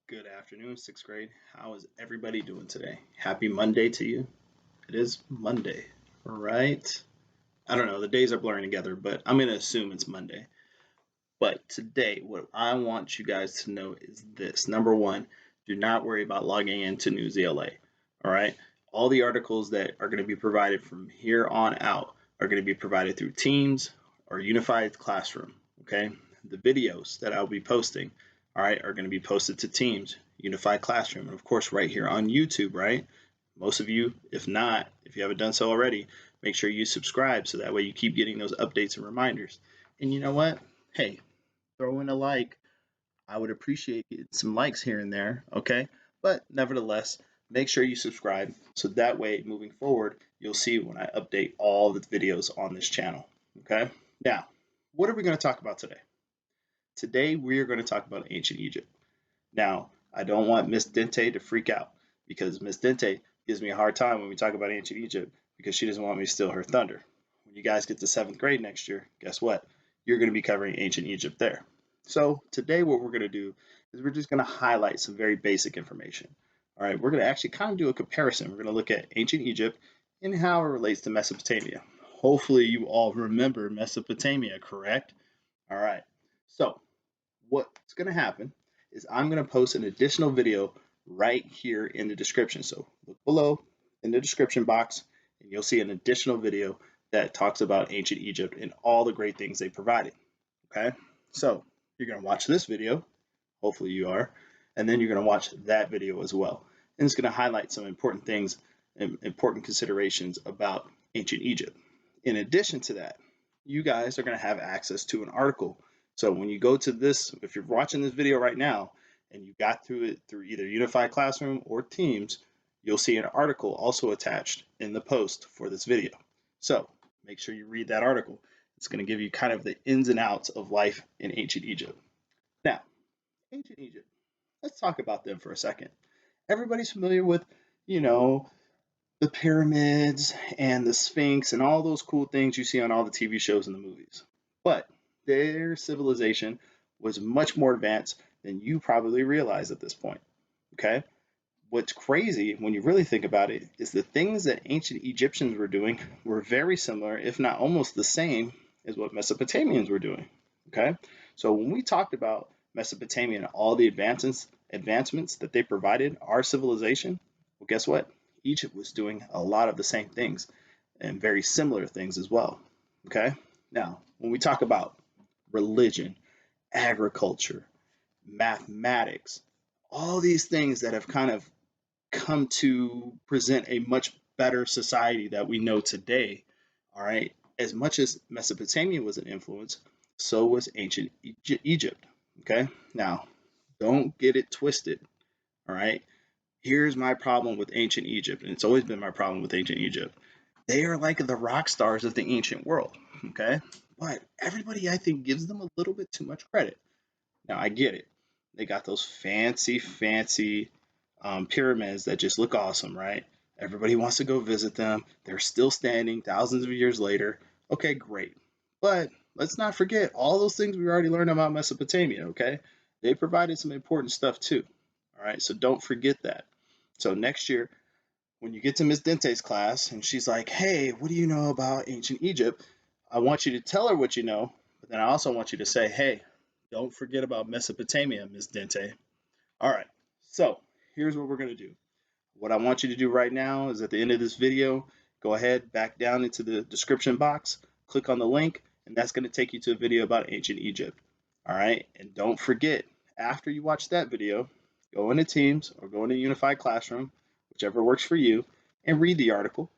Good afternoon, sixth grade. How is everybody doing today? Happy Monday to you. It is Monday, right? I don't know, the days are blurring together, but I'm going to assume it's Monday. But today, what I want you guys to know is this. Number one, do not worry about logging into Newsela. All right? All the articles that are going to be provided from here on out are going to be provided through Teams or Unified Classroom. Okay? The videos that I'll be posting, all right, are going to be posted to Teams, Unified Classroom, and of course, right here on YouTube, right? Most of you, if not, if you haven't done so already, make sure you subscribe so that way you keep getting those updates and reminders. And you know what? Hey, throw in a like. I would appreciate some likes here and there, okay? But nevertheless, make sure you subscribe so that way moving forward, you'll see when I update all the videos on this channel, okay? Now, what are we going to talk about today? Today, we are going to talk about ancient Egypt. Now, I don't want Miss Dente to freak out because Miss Dente gives me a hard time when we talk about ancient Egypt because she doesn't want me to steal her thunder. When you guys get to 7th grade next year, guess what? You're going to be covering ancient Egypt there. So today what we're going to do is we're just going to highlight some very basic information. All right, we're going to actually kind of do a comparison. We're going to look at ancient Egypt and how it relates to Mesopotamia. Hopefully you all remember Mesopotamia, correct? All right, so what's going to happen is I'm going to post an additional video right here in the description. So look below in the description box and you'll see an additional video that talks about ancient Egypt and all the great things they provided. Okay, so you're going to watch this video, hopefully you are, and then you're going to watch that video as well. And it's going to highlight some important things and important considerations about ancient Egypt. In addition to that, you guys are going to have access to an article. So when you go to this, if you're watching this video right now and you got through it through either Unified Classroom or Teams, you'll see an article also attached in the post for this video. So make sure you read that article. It's going to give you kind of the ins and outs of life in ancient Egypt. Now, ancient Egypt, let's talk about them for a second. Everybody's familiar with, the pyramids and the Sphinx and all those cool things you see on all the TV shows and the movies. But their civilization was much more advanced than you probably realize at this point. Okay? What's crazy when you really think about it is the things that ancient Egyptians were doing were very similar, if not almost the same, as what Mesopotamians were doing. Okay? So when we talked about Mesopotamia and all the advancements that they provided our civilization, well, guess what? Egypt was doing a lot of the same things and very similar things as well. Okay? Now, when we talk about religion, agriculture, mathematics, all these things that have kind of come to present a much better society that we know today, all right, as much as Mesopotamia was an influence, so was ancient Egypt. Okay? Now, don't get it twisted, all right? Here's my problem with ancient Egypt, and it's always been my problem with ancient Egypt. They are like the rock stars of the ancient world, okay? But everybody, I think, gives them a little bit too much credit. Now, I get it. They got those fancy pyramids that just look awesome, right? Everybody wants to go visit them. They're still standing thousands of years later. Okay, great. But let's not forget all those things we already learned about Mesopotamia, okay? They provided some important stuff too. All right, so don't forget that. So next year, when you get to Miss Dente's class and she's like, hey, what do you know about ancient Egypt? I want you to tell her what you know, but then I also want you to say, hey, don't forget about Mesopotamia, Miss Dente. All right, so here's what we're going to do. What I want you to do right now is at the end of this video, go ahead, back down into the description box, click on the link, and that's going to take you to a video about ancient Egypt. All right, and don't forget, after you watch that video, go into Teams or go into Unified Classroom, whichever works for you, and read the article.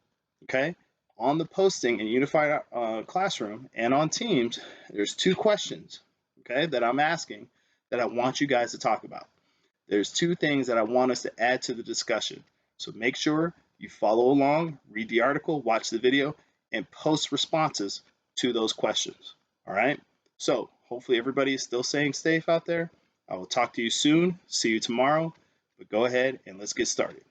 Okay, on the posting in Unified Classroom and on Teams, there's 2 questions, okay, that I'm asking that I want you guys to talk about. There's 2 things that I want us to add to the discussion. So make sure you follow along, read the article, watch the video, and post responses to those questions. All right. So hopefully everybody is still staying safe out there. I will talk to you soon. See you tomorrow. But go ahead and let's get started.